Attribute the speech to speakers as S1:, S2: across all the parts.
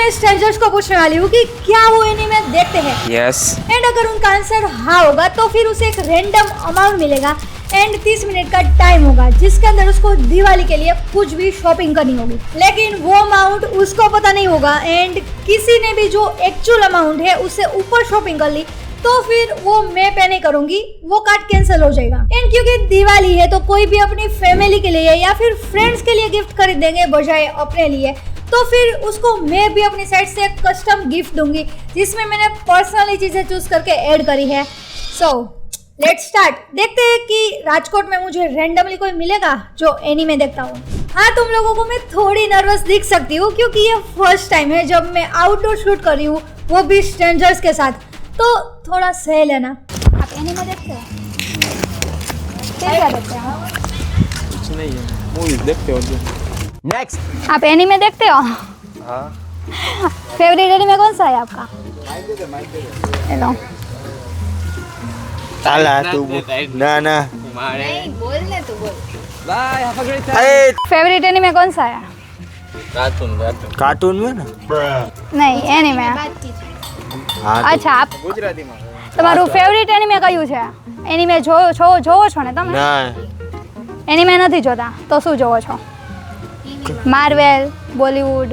S1: मैं स्ट्रेंजर्स को पूछने वाली हूँ कि क्या वो एनीमे देखते हैं।
S2: यस।
S1: एंड अगर उनका आंसर हाँ होगा तो फिर उसे एक रैंडम अमाउंट मिलेगा एंड 30 मिनट का टाइम होगा जिसके अंदर उसको दिवाली के लिए कुछ भी शॉपिंग करनी होगी। लेकिन वो अमाउंट उसको पता नहीं होगा एंड किसी ने भी जो एक्चुअल अमाउंट है उससे ऊपर शॉपिंग कर ली तो फिर वो मैं पे नहीं करूंगी, वो कार्ड कैंसिल हो जाएगा। एंड क्योंकि दिवाली है तो कोई भी अपनी फैमिली के लिए या फिर फ्रेंड्स के लिए गिफ्ट खरीद देंगे बजाय अपने लिए, तो फिर उसको मैं भी अपनी साइड से एक कस्टम गिफ्ट दूंगी जिसमें मैंने पर्सनली चीजें चूज करके ऐड करी है। So let's start. देखते हैं कि राजकोट में मुझे रैंडमली कोई मिलेगा जो एनीमे देखता हूँ। हाँ, तुम लोगों को मैं थोड़ी नर्वस दिख सकती हूँ क्योंकि ये फर्स्ट टाइम है जब मैं आउटडोर शूट कर रही हूँ, वो भी स्ट्रेंजर्स के साथ, तो थोड़ा सह लेना। आप एनीमे देखते हो? क्या देखते हो?
S2: कुछ नहीं है, मूवीज देखते हो जो।
S3: नेक्स्ट।
S1: आप एनीमे देखते हो?
S2: हाँ।
S1: फेवरेट एनीमे कौन सा है आपका? हेलो।
S3: ताला तू ना ना
S1: नहीं, बोलने तो बोल।
S2: Bye, have a great time.
S3: अरे
S1: फेवरेट एनीमे कौन सा है?
S3: કાર્ટૂન में ना
S1: નહીં, એનીમે।
S3: હા
S1: અચ્છા, આપ
S2: ગુજરાતીમાં
S1: તમારું ફેવરિટ એનીમે કયું છે? એનીમે જોવો છો ને તમે?
S3: ના
S1: એનીમે નથી જોતા તો શું જોવો છો? માર્વેલ, बॉलीवुड?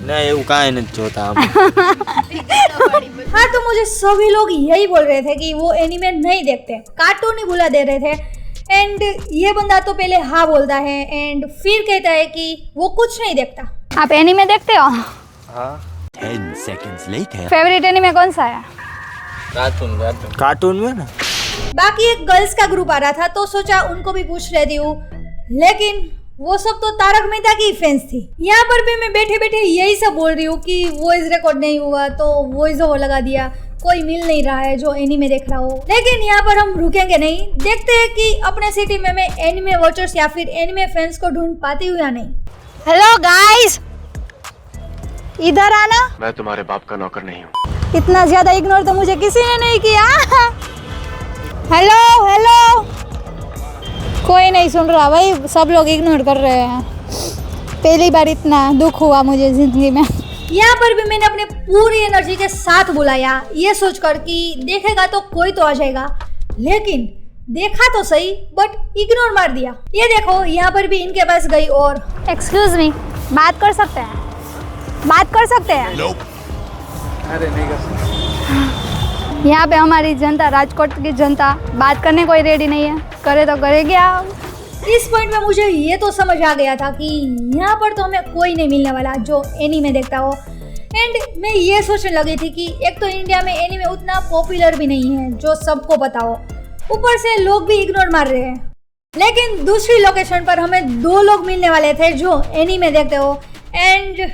S3: ना એવું કાંઈ નથી જોતા અમે
S1: हाँ, तो मुझे सभी लोग यही बोल रहे थे कि वो एनीमे नहीं देखते, कार्टून ही बुला दे रहे थे। एंड ये बंदा तो पहले हाँ बोलता है एंड फिर कहता है कि वो कुछ नहीं देखता। आप एनीमे देखते हो?
S2: हाँ।
S4: 10 seconds later.
S1: फेवरेट एनीमे कौन सा है?
S3: કાર્ટૂન में ना
S1: बाकी एक गर्ल्स का ग्रुप आ रहा था तो सोचा उनको भी पूछ लेती हूँ, लेकिन वो सब तो तारक मेहता की फैंस थी। यहाँ पर भी मैं बैठे बैठे यही सब बोल रही हूँ कि वॉइस रिकॉर्ड नहीं हुआ तो वॉइस ओवर लगा दिया, कोई मिल नहीं रहा है जो एनीमे देख रहा हो। लेकिन यहाँ पर हम रुकेंगे नहीं, देखते हैं कि अपने सिटी में मैं एनीमे वॉचर्स या फिर एनीमे फैंस को ढूंढ पाती हूँ या नहीं। हेलो गाइस, इधर आना।
S5: मैं तुम्हारे बाप का नौकर नहीं हूँ।
S1: इतना ज्यादा इग्नोर तो मुझे किसी ने नहीं किया। हेलो हेलो, कोई नहीं सुन रहा भाई, सब लोग इग्नोर कर रहे हैं। पहली बार इतना दुख हुआ मुझे जिंदगी में। यहाँ पर भी मैंने अपने पूरी एनर्जी के साथ बुलाया, ये सोचकर कि देखेगा तो कोई तो आ जाएगा, लेकिन देखा तो सही बट इग्नोर मार दिया। ये देखो, यहाँ पर भी इनके पास गई और एक्सक्यूज मी, बात कर सकते हैं? बात कर सकते हैं?
S2: अरे नहीं कर सकते।
S1: यहाँ पे हमारी जनता, राजकोट की जनता, बात करने कोई रेडी नहीं है, करे तो करे क्या। इस पॉइंट में मुझे ये तो समझ आ गया था कि यहाँ पर तो हमें कोई नहीं मिलने वाला जो एनीमे देखता हो। एंड मैं ये सोचने लगी थी कि एक तो इंडिया में एनीमे उतना पॉपुलर भी नहीं है जो सबको पता हो, ऊपर से लोग भी इग्नोर मार रहे हैं। लेकिन दूसरी लोकेशन पर हमें 2 लोग मिलने वाले थे जो एनीमे देखते हो एंड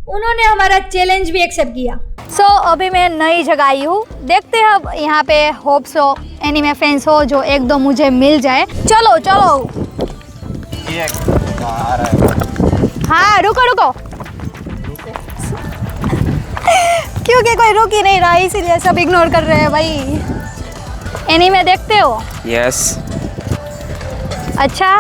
S1: उन्होंने हमारा चैलेंज भी एक्सेप्ट किया। सो अभी मैं नई जगह आई हूँ, देखते हैं अब यहाँ पे होप्स हो एनीमे फैंस हो जो 1-2 मुझे मिल जाए। चलो चलो।
S2: ये आ रहा है।
S1: हाँ, रुको रुको। क्योंकि कोई रुक ही नहीं रहा इसीलिए सब इग्नोर कर रहे हैं भाई। एनीमे देखते हो?
S2: यस।
S1: अच्छा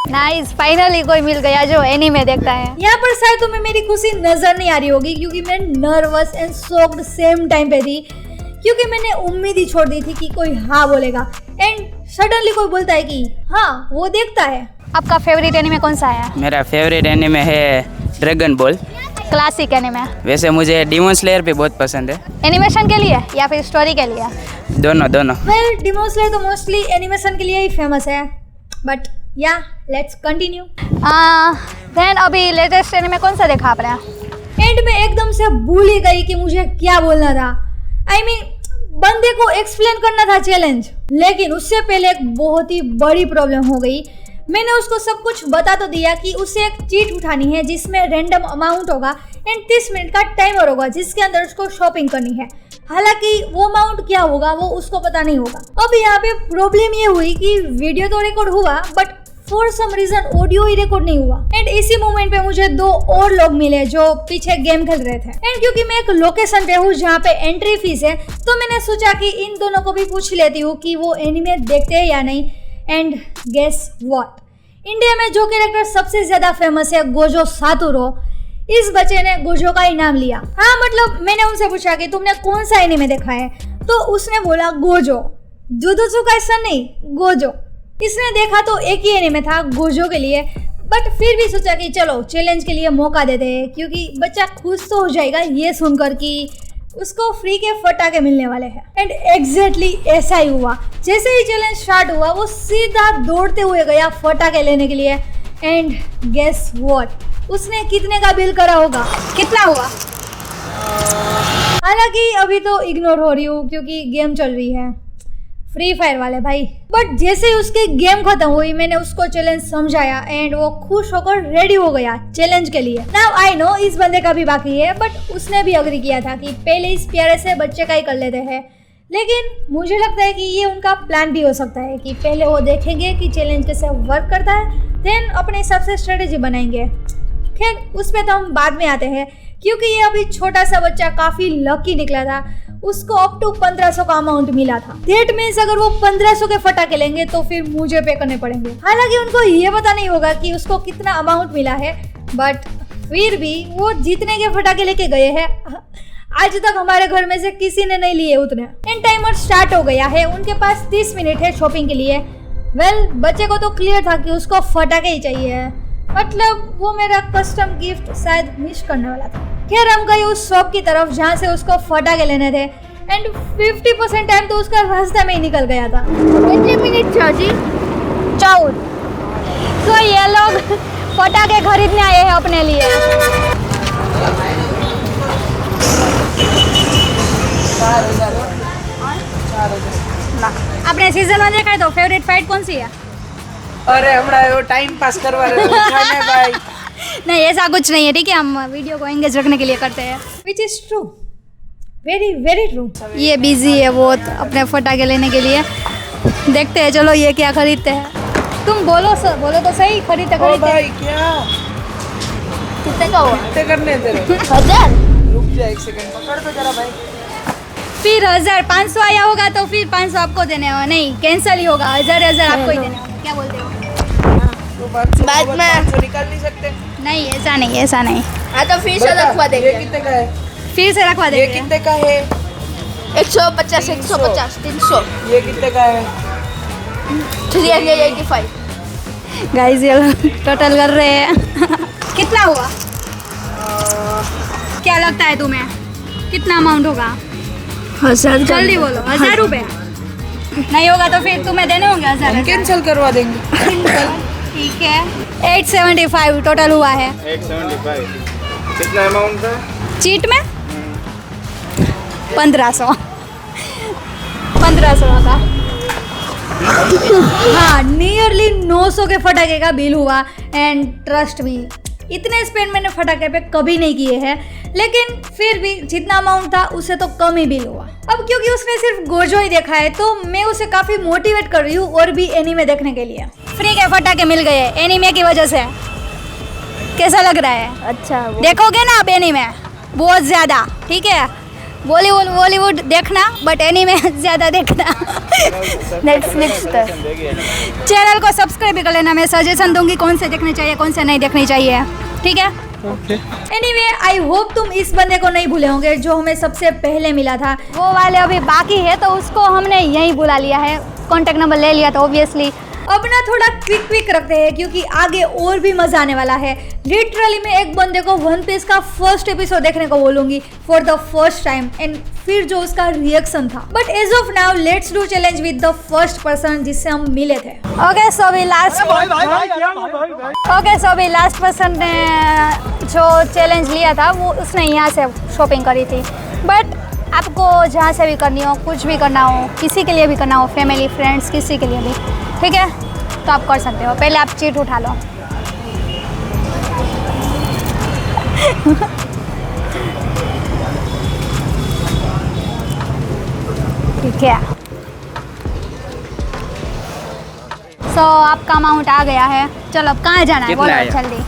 S1: नाइस, फाइनली कोई मिल गया जो एनीमे देखता है। यहाँ पर शायद तुम्हें मेरी खुशी नजर नहीं आ रही होगी क्योंकि मैं nervous and shocked same time पे थी, क्योंकि मैंने उम्मीद ही छोड़ दी थी कि कोई हाँ बोलेगा एंड सडनली कोई बोलता है कि हाँ वो देखता है। आपका फेवरेट एनीमे कौन सा है?
S2: मेरा फेवरेट एनिमे है ड्रैगन बॉल।
S1: Classic anime.
S2: वैसे मुझे डीमन स्लेयर भी बहुत पसंद है।
S1: एनिमेशन के लिए या फिर स्टोरी के लिए?
S2: दोनों दोनों।
S1: वेल, डीमन स्लेयर तो मोस्टली एनिमेशन के लिए ही फेमस है, बट या लेट्स कंटिन्यू। देन अभी लेटेस्ट एनीमे कौन सा देखा आपने? एंड में एकदम से भूल ही गई कि मुझे क्या बोलना था। आई मीन बंदे को एक्सप्लेन करना था चैलेंज, लेकिन उससे पहले एक बहुत ही बड़ी प्रॉब्लम हो गई। मैंने उसको सब कुछ बता तो दिया कि उसे एक चीट उठानी है जिसमें रैंडम अमाउंट होगा एंड 30 मिनट का टाइमर होगा जिसके अंदर उसको शॉपिंग करनी है। हालांकि वो अमाउंट क्या होगा वो उसको पता नहीं होगा। अब यहाँ पे प्रॉब्लम ये हुई कि वीडियो तो रिकॉर्ड हुआ but for some reason audio ही रिकॉर्ड नहीं हुआ। एंड इसी मोमेंट पे मुझे 2 और लोग मिले जो पीछे गेम खेल रहे थे। एंड क्योंकि मैं एक लोकेशन पे हूँ जहाँ पे एंट्री फीस है, तो मैंने सोचा कि इन दोनों को भी पूछ लेती हूँ कि वो एनीमे देखते हैं या नहीं। एंड गेस व्हाट, इंडिया में जो कैरेक्टर सबसे ज्यादा फेमस है गोजो सातोरू, इस बच्चे ने गोजो का इनाम लिया। हाँ मतलब मैंने उनसे पूछा कि तुमने कौन सा एनीमे देखा है, तो उसने बोला गोजो, जुजुत्सु काइसन नहीं, गोजो। इसने देखा तो एक ही एनीमे था गोजो के लिए, बट फिर भी सोचा कि चलो चैलेंज के लिए मौका देते हैं, क्योंकि बच्चा खुश तो हो जाएगा ये सुनकर कि उसको फ्री के फटाके मिलने वाले हैं। एंड एग्जैक्टली ऐसा ही हुआ। जैसे ही चैलेंज स्टार्ट हुआ वो सीधा दौड़ते हुए गया फटाके लेने के लिए। एंड गेस व्हाट, उसने कितने का बिल करा होगा? कितना हुआ? हालांकि अभी तो इग्नोर हो रही हूँ क्योंकि गेम चल रही है, फ्री फायर वाले भाई। बट जैसे ही उसकी गेम खत्म हुई मैंने उसको चैलेंज समझाया एंड वो खुश होकर रेडी हो गया चैलेंज के लिए। नाउ आई नो इस बंदे का भी बाकी है, बट उसने भी अग्री किया था कि पहले इस प्यारे से बच्चे का ही कर लेते हैं। लेकिन मुझे लगता है कि ये उनका प्लान भी हो सकता है कि पहले वो देखेंगे कि चैलेंज कैसे वर्क करता है, देन अपने हिसाब से स्ट्रेटेजी बनाएंगे। खैर उस पर तो हम बाद में आते हैं, क्योंकि ये अभी छोटा सा बच्चा काफी लकी निकला था। उसको अप टू 1500 का अमाउंट मिला था। दैट मीन्स अगर वो 1500 के फटाके लेंगे तो फिर मुझे पे करने पड़ेंगे। हालांकि उनको ये पता नहीं होगा कि उसको कितना अमाउंट मिला है, बट फिर भी वो जितने के फटाके लेके गए हैं आज तक हमारे घर में से किसी ने नहीं लिए उतने। एंड टाइमर स्टार्ट हो गया है, उनके पास 30 मिनट है शॉपिंग के लिए। वेल बच्चे को तो क्लियर था कि उसको फटाके ही चाहिए, मतलब वो मेरा कस्टम गिफ्ट शायद मिस करने वाला था। खैर हम गए उस शॉप की तरफ जहाँ से उसको फटाके लेने थे एंड 50% टाइम तो उसका रास्ते में ही निकल गया था। कितने मिनट चाची? 4। तो ये लोग फटाके खरीदने आए हैं अपने लिए। आपने सीजन 1 देखा है तो फेवरेट फाइट कौन सी है?
S6: अरे हमारा वो टाइम पास करवा रहे हैं भाई।
S1: नहीं ऐसा कुछ नहीं है, ठीक है, हम वीडियो को एंगेज रखने के लिए करते हैं, which is true, very very true. ये बिजी है बहुत अपने फटाके लेने के लिए। देखते हैं चलो ये क्या खरीदते हैं। तुम बोलो सर, बोलो तो सही, खरीदते
S6: भाई क्या
S1: कितने का हुआ?
S6: कितने करने तेरे?
S1: 1000।
S6: रुक जा एक सेकंड, पकड़ तो जरा भाई।
S1: फिर 1500 आया होगा तो फिर 500 आपको देने होगा, नहीं कैंसिल ही होगा, 1000 आपको ही देने होगा। क्या बोलते हो?
S6: तो बाद में तो निकाल नहीं सकते।
S1: नहीं ऐसा नहीं, ऐसा नहीं।
S7: हाँ तो फिर से रखवा देंगे।
S6: ये कितने का है?
S1: फिर से रखवा
S6: ये
S1: देंगे।
S6: कितने का है?
S7: 150, 150, 300,
S6: ये कितने का है?
S7: 385।
S1: गाइस ये टोटल कर रहे हैं। कितना हुआ? क्या लगता है तुम्हें कितना अमाउंट होगा?
S7: 1000।
S1: जल्दी बोलो। 1000 रुपये? नहीं होगा तो फिर तुम्हें देने होंगे 1000।
S6: कैंसिल करवा देंगे।
S1: ठीक है 875 टोटल हुआ है।
S3: 875 कितना अमाउंट था?
S1: चीट में 1500 का। हाँ नियरली 900 के फटाके का बिल हुआ। एंड ट्रस्ट मी इतने स्पेंड मैंने फटाके पे कभी नहीं किए हैं, लेकिन फिर भी जितना अमाउंट था उससे तो कम ही बिल हुआ। अब क्योंकि उसने सिर्फ गोजो ही देखा है तो मैं उसे काफी मोटिवेट कर रही हूँ और भी एनीमे देखने के लिए। फ्री के फटाके मिल गए एनीमे की वजह से। कैसा लग रहा है?
S7: अच्छा
S1: देखोगे ना आप एनीमे बहुत ज्यादा, ठीक है, बॉलीवुड देखना बट एनीमे ज्यादा देखना।
S7: नेटफ्लिक्स पर
S1: चैनल को सब्सक्राइब भी कर लेना, मैं सजेशन दूंगी कौन से देखने चाहिए कौन से नहीं देखनी चाहिए, ठीक है। एनीवे आई होप तुम इस बंदे को नहीं भूले होंगे जो हमें सबसे पहले मिला था। वो वाले अभी बाकी है तो उसको हमने यहीं बुला लिया है, कॉन्टेक्ट नंबर ले लिया था ऑब्वियसली। अब ना थोड़ा क्विक रखते हैं क्योंकि आगे और भी मजा आने वाला है। लिटरली मैं एक बंदे को वन पीस का फर्स्ट एपिसोड देखने को बोलूंगी for the first time and फिर जो उसका रिएक्शन था। But as of now let's do challenge with the first person जिससे हम मिले थे। ओके सो अभी लास्ट पर्सन ने जो चैलेंज लिया था वो उसने यहाँ से शॉपिंग करी थी। बट आपको जहाँ से भी करनी हो, कुछ भी करना हो, किसी के लिए भी करना हो, फैमिली फ्रेंड्स किसी के लिए भी, ठीक है, तो आप कर सकते हो। पहले आप चीट उठा लो। ठीक है सो आपका अमाउंट आ गया है। चलो अब कहाँ जाना है
S2: कितना
S1: बोलो
S2: आया?
S1: जल्दी।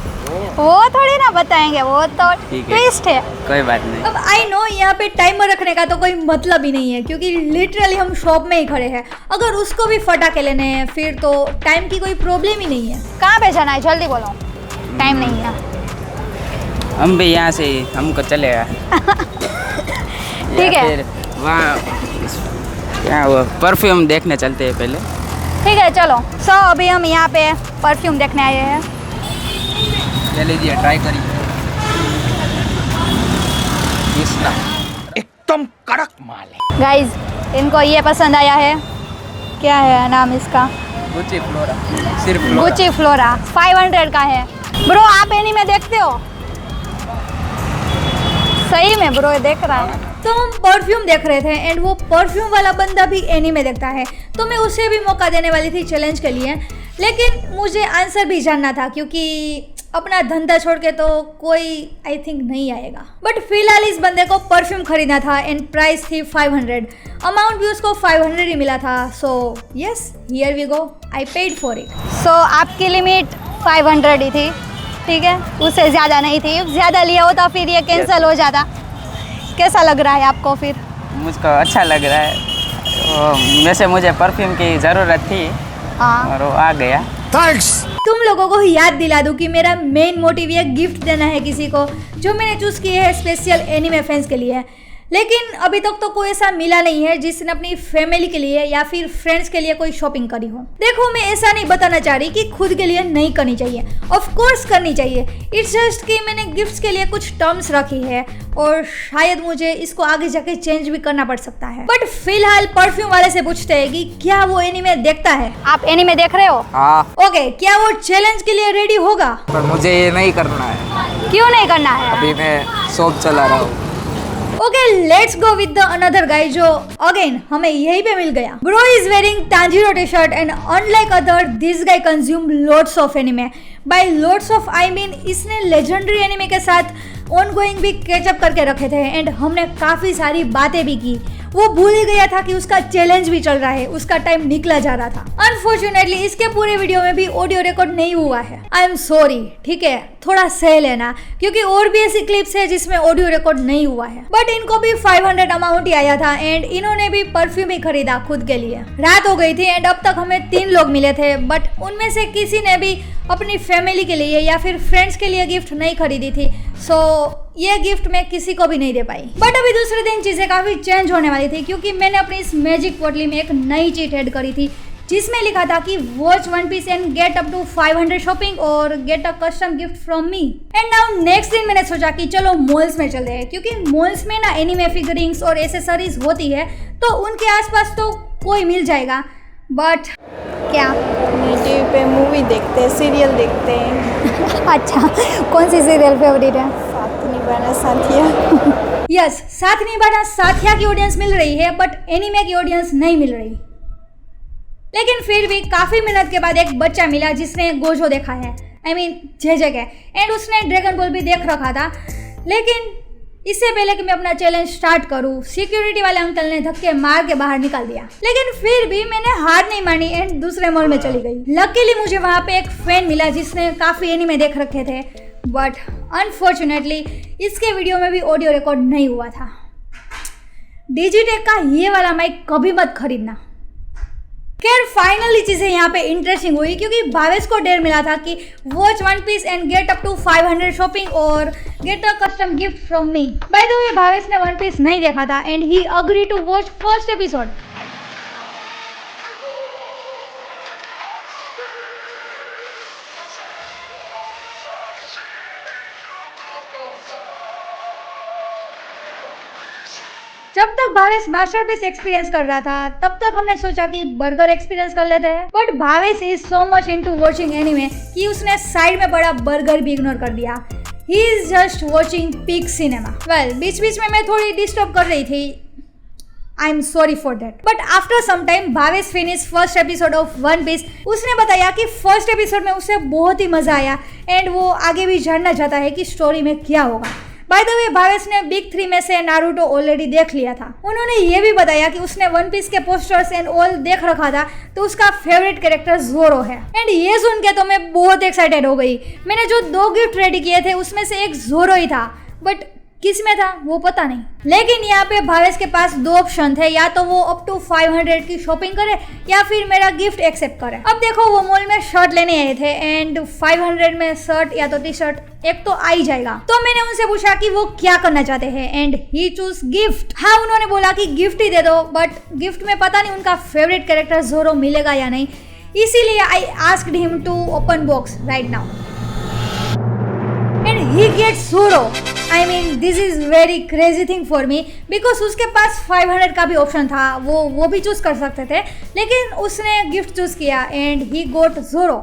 S1: वो थोड़ी ना बताएंगे, वो तो
S2: ठीक है।
S1: ट्विस्ट है।
S2: कोई बात नहीं।
S1: अब आई नो यहाँ पे टाइमर रखने का तो कोई मतलब ही नहीं है क्योंकि लिटरली हम शॉप में ही खड़े हैं। अगर उसको भी फटाके लेने हैं फिर तो टाइम की कोई प्रॉब्लम ही नहीं है। कहाँ पे जाना है जल्दी बोलो, टाइम नहीं है।
S2: हम भी यहाँ से ही, हमको चलेगा।
S1: ठीक
S2: या
S1: है।
S2: फिर वहाँ क्या वो परफ्यूम देखने चलते हैं पहले।
S1: ठीक है चलो। सो अभी हम यहाँ पे परफ्यूम देखने आए हैं।
S2: ले लीजिए, ट्राई करिए।
S6: एकदम कड़क माल है।
S1: गाइज इनको ये पसंद आया है। क्या है नाम इसका?
S2: गुची फ्लोरा, सिर्फ फ्लोरा।
S1: गुची फ्लोरा 500 का है। ब्रो आप एनीमे देखते हो? सही में ब्रो ये देख रहा है। तो हम परफ्यूम देख रहे थे एंड वो परफ्यूम वाला बंदा भी एनीमे देखता है, तो मैं उसे भी मौका देने वाली थी चैलेंज के लिए, लेकिन मुझे आंसर भी जानना था क्योंकि अपना धंधा छोड़ के तो कोई आई थिंक नहीं आएगा। बट फिलहाल इस बंदे को परफ्यूम खरीदना था एंड प्राइस थी 500। अमाउंट भी उसको 500 ही मिला था। So yes, here we go, I paid for it. So आपकी लिमिट 500 ही थी, ठीक है, उससे ज़्यादा नहीं थी। ज़्यादा लिया होता फिर ये कैंसिल हो जाता। कैसा लग रहा है आपको फिर?
S2: मुझको अच्छा लग रहा है। वैसे मुझे परफ्यूम की ज़रूरत थी
S1: हाँ।
S2: और वो आ गया।
S1: तुम लोगों को याद दिला दूं कि मेरा मेन मोटिव ये गिफ्ट देना है किसी को, जो मैंने चूज़ किए है स्पेशल एनीमे फैंस के लिए। लेकिन अभी तक तो कोई ऐसा मिला नहीं है जिसने अपनी फैमिली के लिए या फिर फ्रेंड्स के लिए कोई शॉपिंग करी हो। देखो मैं ऐसा नहीं बताना चाह रही कि खुद के लिए नहीं करनी चाहिए, ऑफ कोर्स करनी चाहिए। इट्स जस्ट कि मैंने गिफ्ट्स के लिए कुछ टर्म्स रखी है और शायद मुझे इसको आगे जाके चेंज भी करना पड़ सकता है। बट फिलहाल परफ्यूम वाले से पूछते हैं कि क्या वो एनीमे देखता है। आप एनीमे देख रहे हो?
S6: हाँ,
S1: ओके, क्या वो चैलेंज के लिए रेडी होगा?
S6: पर मुझे ये नहीं करना है।
S1: क्यों नहीं करना है?
S6: अभी मैं शॉप चला रहा हूँ।
S1: Okay, let's go with the another guy जो अगेन हमें यही पे मिल गया। Bro is wearing Tanjiro T shirt and unlike other this guy consume loads of anime. By loads of I mean इसने लेजेंडरी एनिमे के साथ ऑनगोइंग भी कैचअप करके रखे थे एंड हमने काफ़ी सारी बातें भी की। वो भूल ही गया था कि उसका चैलेंज भी चल रहा है, उसका टाइम निकला जा रहा था। अनफॉर्चुनेटली इसके पूरे वीडियो में भी ऑडियो रिकॉर्ड नहीं हुआ है। आई एम सॉरी, ठीक है, थोड़ा सह लेना क्योंकि और भी ऐसी क्लिप्स है जिसमें ऑडियो रिकॉर्ड नहीं हुआ है। बट इनको भी 500 अमाउंट ही आया था एंड इन्होंने भी परफ्यूम ही खरीदा खुद के लिए। रात हो गई थी एंड अब तक हमें 3 लोग मिले थे, बट उनमें से किसी ने भी अपनी फैमिली के लिए या फिर फ्रेंड्स के लिए गिफ्ट नहीं खरीदी थी। सो ये गिफ्ट मैं किसी को भी नहीं दे पाई। बट अभी दूसरे दिन चीज़ें काफ़ी चेंज होने वाली थी क्योंकि मैंने अपनी इस मैजिक पोटली में एक नई चीट ऐड करी थी जिसमें लिखा था कि watch one piece and get up to 500 shopping और get a custom gift from me. And now next दिन मैंने सोचा कि चलो मॉल्स में चलते हैं क्योंकि मॉल्स में ना एनीमे फिगरिंग्स और एसेसरीज होती है तो उनके आसपास तो कोई मिल जाएगा। बट क्या
S7: टीवी पे मूवी देखते हैं, सीरियल देखते हैं।
S1: अच्छा, कौन सी सीरियल फेवरेट है?
S7: साथ निभाना साथिया।
S1: यस, साथ निभाना साथिया की ऑडियंस मिल रही है बट एनीमे की ऑडियंस नहीं मिल रही। लेकिन फिर भी काफ़ी मेहनत के बाद एक बच्चा मिला जिसने गोजो देखा है, आई मीन जेजे के, एंड उसने ड्रैगन बॉल भी देख रखा था। लेकिन इससे पहले कि मैं अपना चैलेंज स्टार्ट करूं, सिक्योरिटी वाले अंकल ने धक्के मार के बाहर निकाल दिया। लेकिन फिर भी मैंने हार नहीं मानी एंड दूसरे मॉल में चली गई। लकीली मुझे वहाँ पे एक फ्रेंड मिला जिसने काफ़ी एनीमे देख रखे थे, बट अनफॉर्चुनेटली इसके वीडियो में भी ऑडियो रिकॉर्ड नहीं हुआ था। डिजिटेक का ये वाला माइक कभी मत खरीदना। खैर फाइनली चीज़ें यहाँ पे इंटरेस्टिंग हुई क्योंकि भावेश को डेयर मिला था कि watch one piece and get up to 500 shopping और get a custom gift from me. By the way Bhavesh ने वन पीस नहीं देखा था and he agree to watch first episode. जब तक भावेश मास्टरपीस एक्सपीरियंस कर रहा था तब तक हमने सोचा कि बर्गर एक्सपीरियंस कर लेते हैं। But Bhavesh is so much into watching anime कि उसने साइड में पड़ा बर्गर भी इग्नोर कर दिया। He is just watching pig cinema. Well, बीच बीच में मैं थोड़ी डिस्टर्ब कर रही थी, I am sorry for that. But after some time Bhavesh finish first episode of one piece. उसने बताया कि फर्स्ट एपिसोड में उसे बहुत ही मजा आया एंड वो आगे भी जानना चाहता है कि स्टोरी में क्या होगा। बाय द वे भावेश ने बिग 3 में से नारुतो ऑलरेडी देख लिया था। उन्होंने ये भी बताया कि उसने वन पीस के पोस्टर्स एंड ऑल देख रखा था तो उसका फेवरेट कैरेक्टर ज़ोरो है। एंड ये सुन के तो मैं बहुत एक्साइटेड हो गई। मैंने जो 2 गिफ्ट रेडी किए थे उसमें से एक ज़ोरो ही था। बट किस में था वो पता नहीं। लेकिन यहाँ पे भावेश के पास 2 ऑप्शन थे, या तो वो अप टू 500 की शॉपिंग करे या फिर मेरा गिफ्ट एक्सेप्ट करे। अब देखो वो मॉल में शर्ट लेने आए थे एंड 500 में शर्ट या तो टी शर्ट एक तो आ ही जाएगा। तो मैंने उनसे पूछा कि वो क्या करना चाहते हैं एंड ही चूज गिफ्ट। हाँ, उन्होंने बोला कि गिफ्ट ही दे दो, बट गिफ्ट में पता नहीं उनका फेवरेट कैरेक्टर ज़ोरो मिलेगा या नहीं, इसीलिए I asked him to open box right now and he gets Zoro. I mean this is very crazy thing for me, because उसके पास 500 का भी ऑप्शन था, वो भी चूज कर सकते थे, लेकिन उसने गिफ्ट चूज किया and he got Zoro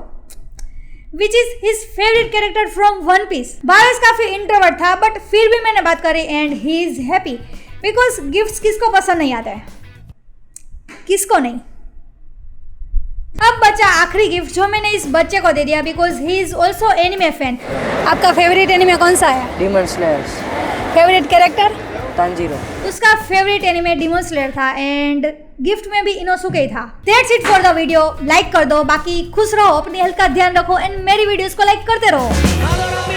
S1: which is his favourite character from One Piece. Bhavesh काफी इंट्रोवर्ट था, बट फिर भी मैंने बात करी and he is happy, because gift किसको पसंद नहीं आता है, किसको नहीं। अब बचा आखिरी गिफ्ट जो मैंने इस बच्चे को दे दिया, because he is also anime fan. आपका फेवरेट एनिमे कौन सा है?
S6: Demon slayers,
S1: favourite character?
S6: Tanjiro.
S1: उसका फेवरेट एनिमे डीमन स्लेयर था एंड गिफ्ट में भी इनोसुके ही था। That's it for the video. Like कर दो, बाकी खुश रहो, अपनी हेल्थ का ध्यान रखो एंड मेरी वीडियोस को लाइक करते रहो।